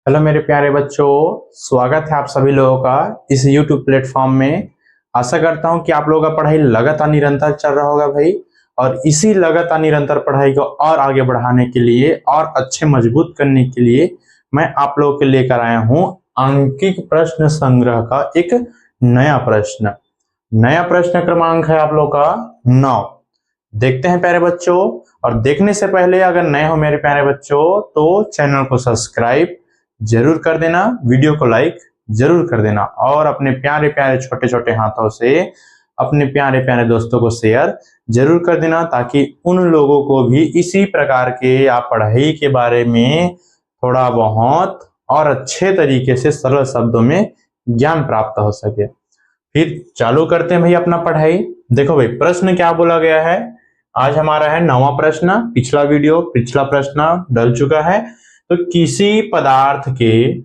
Hello मेरे प्यारे बच्चों, स्वागत है आप सभी लोगों का इस YouTube प्लेटफॉर्म में। आशा करता हूं कि आप लोगों का पढ़ाई लगातार निरंतर चल रहा होगा भाई। और इसी लगातार निरंतर पढ़ाई को और आगे बढ़ाने के लिए और अच्छे मजबूत करने के लिए मैं आप लोगों के लेकर आया हूं अंकित प्रश्न संग्रह का एक नया प्रश्न। नया प्रश्न क्रमांक है आप लोगों का 9। देखते हैं प्यारे बच्चों। और देखने से पहले अगर नए हो मेरे प्यारे बच्चों तो चैनल को सब्सक्राइब जरूर कर देना, वीडियो को लाइक जरूर कर देना और अपने प्यारे प्यारे छोटे छोटे हाथों से अपने प्यारे प्यारे दोस्तों को शेयर जरूर कर देना, ताकि उन लोगों को भी इसी प्रकार के आप पढ़ाई के बारे में थोड़ा बहुत और अच्छे तरीके से सरल शब्दों में ज्ञान प्राप्त हो सके। फिर चालू करते हैं भाई अपना पढ़ाई। देखो भाई प्रश्न क्या बोला गया है। आज हमारा है 9वां प्रश्न। पिछला प्रश्न डल चुका है। तो किसी पदार्थ के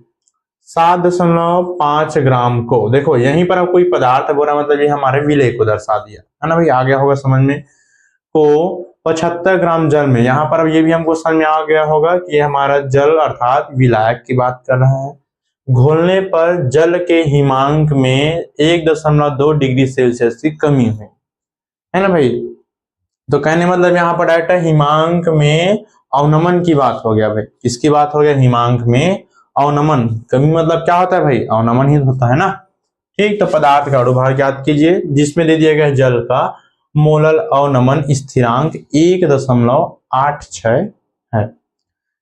7.5 ग्राम को, देखो यहीं पर अब कोई पदार्थ बोल रहा मतलब ये हमारे विलेय को दर्शा दिया है ना भाई, आ गया होगा समझ में। को 75 ग्राम जल में, यहाँ पर अब ये भी हमको समझ में आ गया होगा कि ये हमारा जल अर्थात विलायक की बात कर रहा है। घोलने पर जल के हिमांक में 1.2 डिग्री सेल्सियस की कमी हुई है ना भाई। तो कहने मतलब यहाँ पर डायरेक्ट हिमांक में अवनमन की बात हो गया भाई। किसकी बात हो गया? हिमांक में अवनमन। कमी मतलब क्या होता है भाई? अवनमन ही होता है ना। ठीक, तो पदार्थ का अणुभार ज्ञात कीजिए जिसमें दे दिया गया जल का मोलल अवनमन स्थिरांक 1.86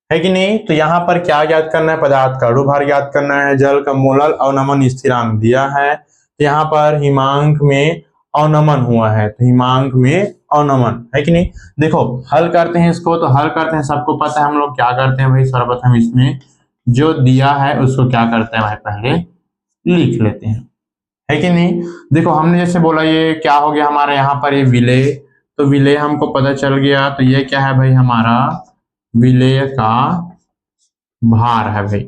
है कि नहीं। तो यहाँ पर क्या ज्ञात करना है? पदार्थ का अणुभार ज्ञात करना है। जल का मोलल अवनमन स्थिरांक दिया है। तो यहाँ पर हिमांक में अवनमन हुआ है, तो हिमांक में अवनमन है कि नहीं। देखो हल करते हैं इसको, तो हल करते हैं, सबको पता है हम लोग क्या करते हैं भाई। सर्वप्रथम इसमें जो दिया है उसको क्या करते हैं भाई, पहले लिख लेते हैं, है कि नहीं। देखो हमने जैसे बोला ये क्या हो गया हमारे यहाँ पर ये विलेय, तो विलेय हमको पता चल गया। तो ये क्या है भाई? हमारा विलेय का भार है भाई,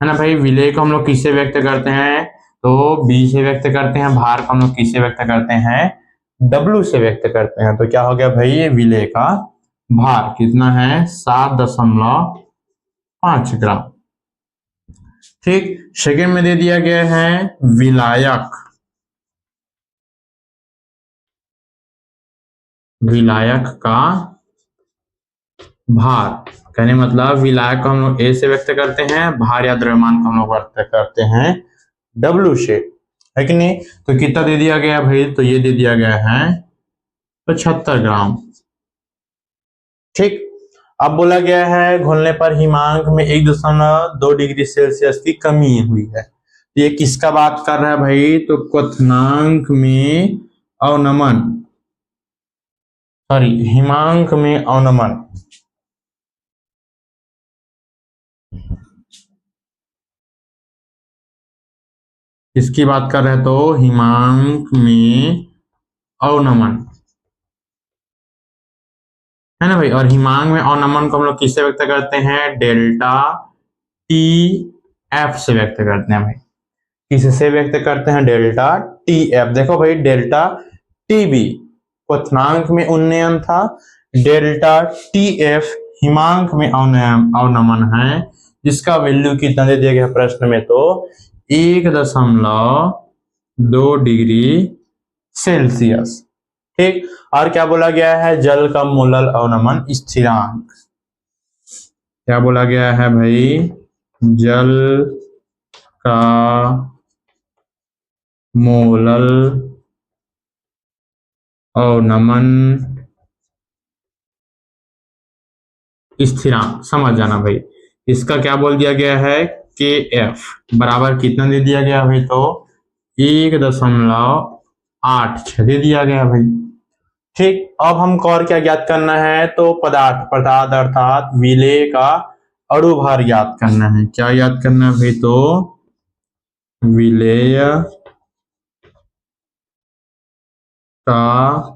है ना भाई। विलेय को हम लोग किससे व्यक्त करते हैं? तो बी से व्यक्त करते हैं। भार को हम लोग किससे व्यक्त करते हैं? डब्ल्यू से व्यक्त करते हैं। तो क्या हो गया भाई? ये विलेय का भार कितना है? 7.5 ग्राम। ठीक, सेकंड में दे दिया गया है विलायक। विलायक का भार, कहने मतलब विलायक को हम लोग ए से व्यक्त करते हैं, भार या द्रव्यमान को हम लोग व्यक्त करते हैं डब्ल्यू से, है कि नहीं। तो कितना दे दिया गया भाई? तो ये दे दिया गया है 75 ग्राम। ठीक, अब बोला गया है घुलने पर हिमांक में 1.2 डिग्री सेल्सियस की कमी हुई है। तो ये किसका बात कर रहा है भाई? तो क्वथनांक में अवनमन, सॉरी हिमांक में अवनमन, इसकी बात कर रहे हैं। तो हिमांक में अवनमन है ना भाई। और हिमांक में अवनमन को हम लोग किससे व्यक्त करते हैं? डेल्टा टी एफ से व्यक्त करते हैं भाई। किससे व्यक्त करते हैं? Delta T F. देखो भाई डेल्टा टी बी क्वथनांक में उन्नयन था, डेल्टा टी एफ हिमांक में अवनमन है, जिसका वैल्यू कितना दे दिया गया प्रश्न में? तो 1.2 डिग्री सेल्सियस। ठीक, और क्या बोला गया है? जल का मोलल अवनमन स्थिरांक। क्या बोला गया है भाई? जल का मोलल अवनमन स्थिरांक, समझ जाना भाई। इसका क्या बोल दिया गया है? के एफ बराबर कितना दे दिया गया भाई? तो 1.86 दे दिया गया भाई। ठीक, अब हमको और क्या ज्ञात करना है? तो पदार्थ अर्थात विलेय का अणुभार ज्ञात करना है। क्या ज्ञात करना है भाई? तो विलेय का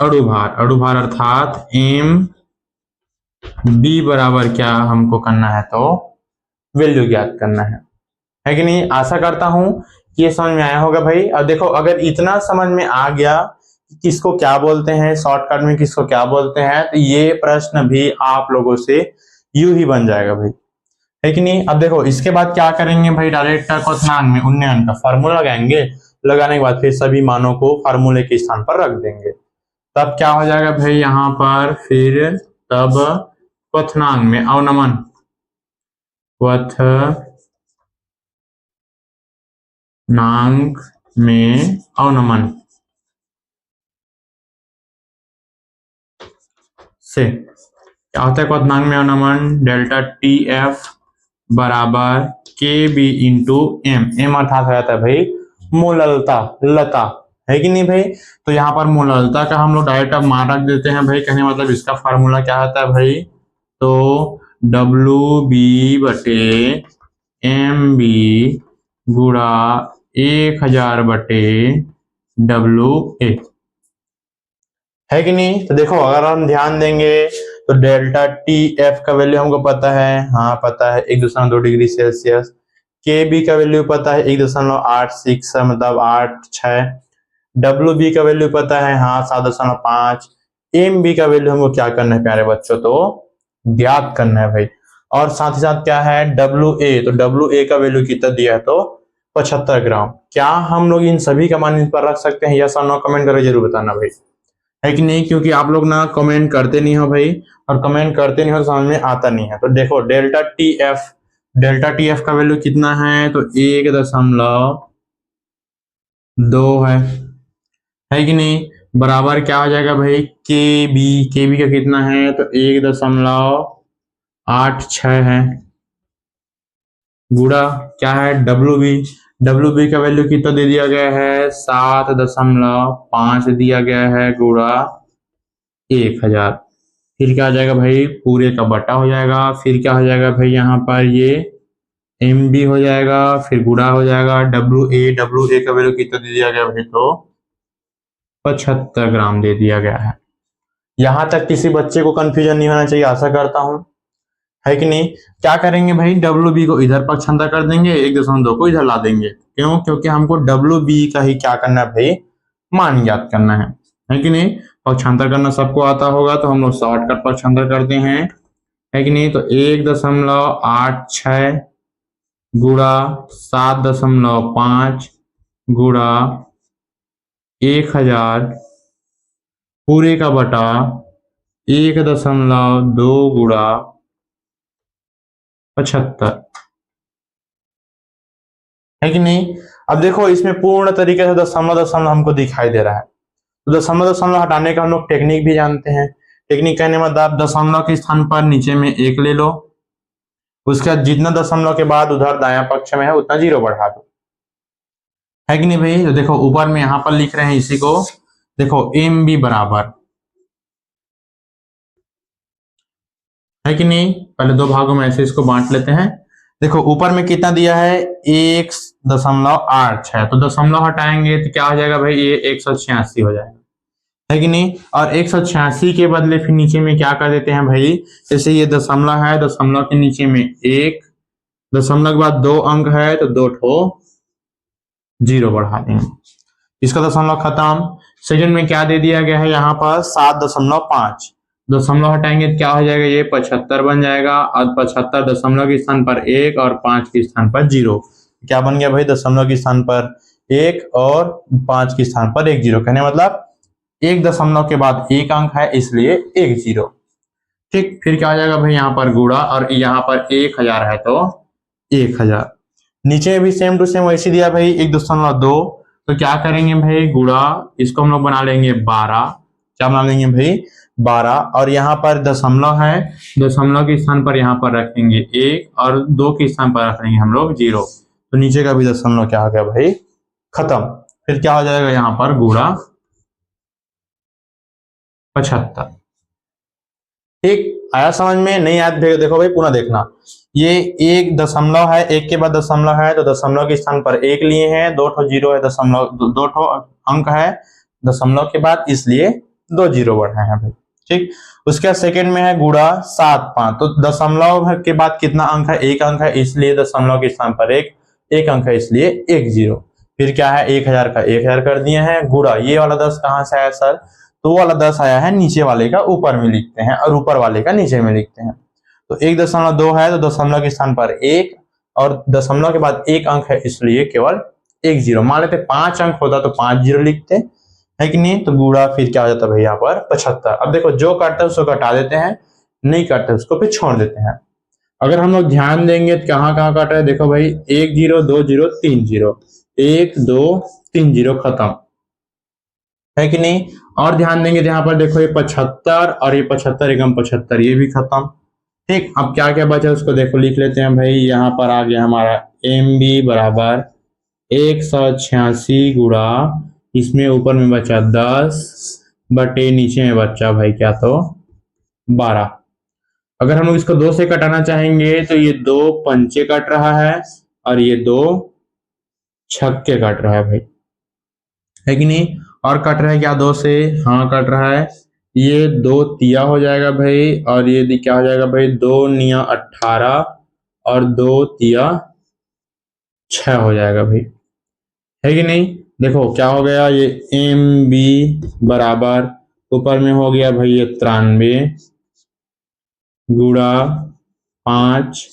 अणुभार अर्थात एम बी बराबर क्या हमको करना है? तो वैल्यू ज्ञात करना है कि नहीं। आशा करता हूं कि ये समझ में आया होगा भाई। और देखो अगर इतना समझ में आ गया किसको क्या बोलते हैं, शॉर्टकट में किसको क्या बोलते हैं, तो ये प्रश्न भी आप लोगों से यूं ही बन जाएगा भाई, है कि नहीं। अब देखो इसके बाद क्या करेंगे भाई, डायरेक्ट क्वथनांक में उन्नयन का फार्मूला लगाएंगे, लगाने के बाद फिर सभी मानों को फार्मूले के स्थान पर रख देंगे। तब क्या हो जाएगा भाई यहाँ पर, फिर तब क्वथनांक में अवनमन, क्वथनांक में अवनमन से क्या होता है, क्वथनांक में अवनमन डेल्टा टी एफ बराबर के बी इंटू एम, एम अर्थात हो जाता है भाई मोललता, लता, है कि नहीं भाई। तो यहाँ पर मोललता का हम लोग डायरेक्ट अब मान रख देते हैं भाई, कहने मतलब इसका फार्मूला क्या होता है भाई, तो डब्ल्यू बी बटे एम बी गुणा 1000 बटे डब्ल्यू ए, है कि नहीं। तो देखो अगर हम ध्यान देंगे तो डेल्टा टी एफ का वैल्यू हमको पता है, हाँ पता है 1.2 डिग्री सेल्सियस, के बी का वैल्यू पता है 1.86 मतलब 8/6, डब्ल्यू बी का वैल्यू पता है हाँ 7.5, एम बी का वैल्यू हमको क्या करना है प्यारे बच्चों, तो ज्ञात करना है भाई। और साथ ही साथ क्या है डब्ल्यू ए, तो डब्ल्यू ए का वैल्यू कितना दिया है, तो 75 ग्राम। क्या हम लोग इन सभी का मान इन पर रख सकते हैं, यस और नो कमेंट करके जरूर बताना भाई, है कि नहीं, क्योंकि आप लोग ना कमेंट करते नहीं हो भाई, और कमेंट करते नहीं हो तो समझ में आता नहीं है। तो देखो डेल्टा टी एफ का वैल्यू कितना है, तो 1.2 है कि नहीं, बराबर क्या हो जाएगा भाई के बी का कितना है, तो 1.86 है, गुणा क्या है डब्ल्यू बी का वैल्यू कितना दे दिया गया है 7.5 दिया गया है, गुणा 1000, फिर क्या हो जाएगा भाई पूरे का बटा हो जाएगा, फिर क्या हो जाएगा भाई यहाँ पर ये एम बी हो जाएगा, फिर गुणा हो जाएगा डब्ल्यू ए का वैल्यू कितना दे दिया गया भाई, तो 75 ग्राम दे दिया गया है। यहां तक किसी बच्चे को कंफ्यूजन नहीं होना चाहिए, आशा करता हूं, है कि नहीं। क्या करेंगे भाई डब्ल्यू बी को इधर पक्षांतर कर देंगे, 1.2 को इधर ला देंगे, क्यों, क्योंकि हमको डब्ल्यू बी का ही क्या करना है भाई, मान ज्ञात करना है कि नहीं। पक्षांतर करना सबको आता होगा, तो हम लोग शॉर्टकट पक्षांतर करते हैं, है कि नहीं। तो 1.86 गुणा 7.5 गुणा 1000 पूरे का बटा 1.2 गुणा 75, है कि नहीं। अब देखो इसमें पूर्ण तरीके से दशमलव हमको दिखाई दे रहा है, तो दशमलव हटाने का हम लोग टेक्निक भी जानते हैं। टेक्निक कहने मतलब दशमलव के स्थान पर नीचे में 1 ले लो, उसके बाद जितना दशमलव के बाद उधर दायां पक्ष में है उतना 0 बढ़ा दो, है कि नहीं भाई। तो देखो ऊपर में यहां पर लिख रहे हैं इसी को, देखो एम बी बराबर, है कि नहीं, पहले 2 भागों में ऐसे इसको बांट लेते हैं। देखो ऊपर में कितना दिया है 1.86, तो दशमलव हटाएंगे तो क्या हो जाएगा भाई, ये 186 हो जाएगा, है कि नहीं। और 186 के बदले फिर नीचे में क्या कर देते हैं भाई, जैसे ये दशमलव है, दशमलव के नीचे में 1, दशमलव के बाद 2 अंक है तो 2 ठो 0 बढ़ा देंगे, इसका दशमलव खत्म। सेकंड में क्या दे दिया गया है यहाँ पर 7.5, दशमलव हटाएंगे तो क्या हो जाएगा, ये 75 बन जाएगा, और 75 दशमलव के स्थान पर 1 और 5 के स्थान पर 0, क्या बन गया भाई, दशमलव के स्थान पर 1 और 5 के स्थान पर 1 0, कहने मतलब 1 दशमलव के बाद 1 अंक है इसलिए 1 0, ठीक। फिर क्या हो जाएगा भाई यहाँ पर गुणा, और यहाँ पर 1000 है तो 1000, नीचे भी सेम टू सेम वैसे दिया भाई 1.2, तो क्या करेंगे भाई गुणा, इसको हम लोग बना लेंगे 12, क्या बना लेंगे भाई 12, और यहाँ पर दशमलव है, दशमलव के स्थान पर यहाँ पर रखेंगे 1 और 2 के स्थान पर रखेंगे हम लोग 0, तो नीचे का भी दशमलव क्या हो गया भाई खत्म। फिर क्या हो जाएगा यहाँ पर गुणा 75, ठीक। आया समझ में, नहीं आया देखो भाई पुनः देखना, ये 1 दशमलव है, 1 के बाद दशमलव है, तो दशमलव के स्थान पर 1 लिए हैं, 2 ठो 0 है, दशमलव 2 ठो अंक है दशमलव के बाद, इसलिए 2 0 बढ़े हैं भाई, ठीक। उसके बाद सेकंड में है गुणा 7 5, तो दशमलव के बाद कितना अंक है, 1 अंक है, इसलिए दशमलव के स्थान पर 1 अंक है, इसलिए 1 0, फिर क्या है 1000 का 1000 कर दिए हैं गुणा ये वाला 10 कहाँ से आया सर, तो वो वाला 10 आया है नीचे वाले का ऊपर में लिखते हैं और ऊपर वाले का नीचे में लिखते हैं। तो 1.2 है तो दशमलव के स्थान पर 1 और दशमलव के बाद 1 अंक है इसलिए केवल 1 जीरो। मान लेते 5 अंक होता तो 5 जीरो लिखते है कि नहीं, तो गुणा फिर क्या हो जाता है भाई यहाँ पर 75। अब देखो जो काटता है उसको घटा देते हैं, नहीं काटता उसको फिर छोड़ देते हैं। अगर हम लोग ध्यान देंगे तो कहाँ कहाँ काट रहे हैं, देखो भाई 1 जीरो 2 जीरो 3 जीरो 1 2 3 जीरो खत्म है कि नहीं। और ध्यान देंगे यहाँ पर देखो ये 75 और ये 75 एकम 75 ये भी खत्म। ठीक, अब क्या क्या बचा उसको देखो लिख लेते हैं भाई। यहाँ पर आ गया हमारा MB बराबर 186 गुणा इसमें ऊपर में बचा 10 बटे नीचे में बचा भाई क्या तो 12। अगर हम लोग इसको 2 से कटाना चाहेंगे तो ये 2 पंचे कट रहा है और ये 2 छक्के कट रहा है भाई, है कि नहीं। और कट रहा है क्या 2 से, हाँ कट रहा है। ये 2 तिया हो जाएगा भाई और ये क्या हो जाएगा भाई 2 निया 18 और 2 तिया 6 हो जाएगा भाई, है कि नहीं। देखो क्या हो गया ये MB बराबर ऊपर में हो गया भाई ये 93 गुणा 5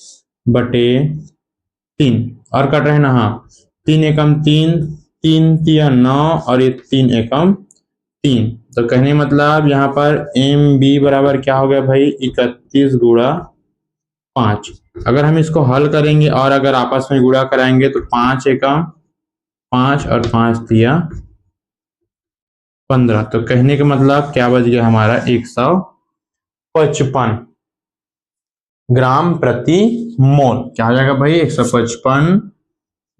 बटे 3 और कट रहे ना, हाँ 3 एकम 3 3 तिया 9 और ये 3 एकम 3। तो कहने मतलब यहाँ पर MB बराबर क्या हो गया भाई 31 गुणा 5। अगर हम इसको हल करेंगे और अगर आपस में गुणा कराएंगे तो 5 एकम 5 और 5 तिया 15। तो कहने का मतलब क्या बच गया हमारा 155 ग्राम प्रति मोल। क्या हो जाएगा भाई 155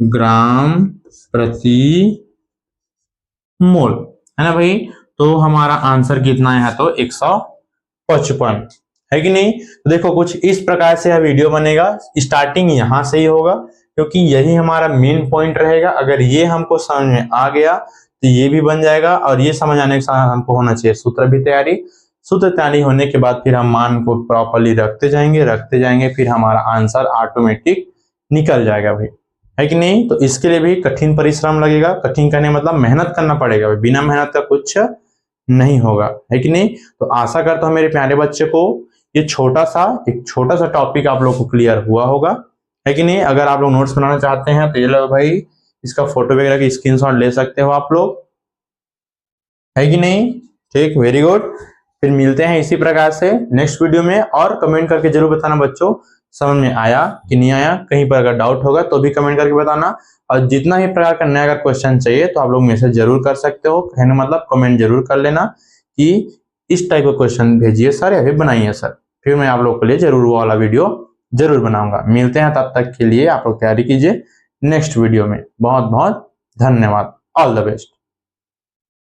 ग्राम प्रति मोल, है ना भाई। तो हमारा आंसर कितना है तो 155, है कि नहीं। तो देखो कुछ इस प्रकार से यह वीडियो बनेगा। स्टार्टिंग यहां से ही होगा क्योंकि यही हमारा मेन पॉइंट रहेगा। अगर ये हमको समझ में आ गया तो ये भी बन जाएगा और ये समझ आने के साथ हमको होना चाहिए सूत्र भी तैयारी। सूत्र तैयारी होने के बाद फिर हम मान को प्रॉपर्ली रखते जाएंगे फिर हमारा आंसर ऑटोमेटिक निकल जाएगा भाई, है कि नहीं। तो इसके लिए भी कठिन परिश्रम लगेगा। कठिन करने मतलब मेहनत करना पड़ेगा भाई, बिना मेहनत का कुछ नहीं होगा, है कि नहीं। तो आशा करता हूं मेरे प्यारे बच्चे को ये एक छोटा सा टॉपिक आप लोग को क्लियर हुआ होगा, है कि नहीं। अगर आप लोग नोट्स बनाना चाहते हैं तो ये लो भाई इसका फोटो वगैरह की स्क्रीनशॉट ले सकते हो आप लोग, है कि नहीं। ठीक, वेरी गुड। फिर मिलते हैं इसी प्रकार से नेक्स्ट वीडियो में। और कमेंट करके जरूर बताना बच्चों समझ में आया कि नहीं आया। कहीं पर अगर डाउट होगा तो भी कमेंट करके बताना। और जितना ही प्रकार का नया अगर क्वेश्चन चाहिए तो आप लोग मैसेज जरूर कर सकते हो, कहने मतलब कमेंट जरूर कर लेना कि इस टाइप का क्वेश्चन भेजिए सर या फिर बनाइए सर। फिर मैं आप लोग के लिए जरूर वो वाला वीडियो जरूर बनाऊंगा। मिलते हैं, तब तक के लिए आप लोग तैयारी कीजिए नेक्स्ट वीडियो में। बहुत बहुत धन्यवाद, ऑल द बेस्ट।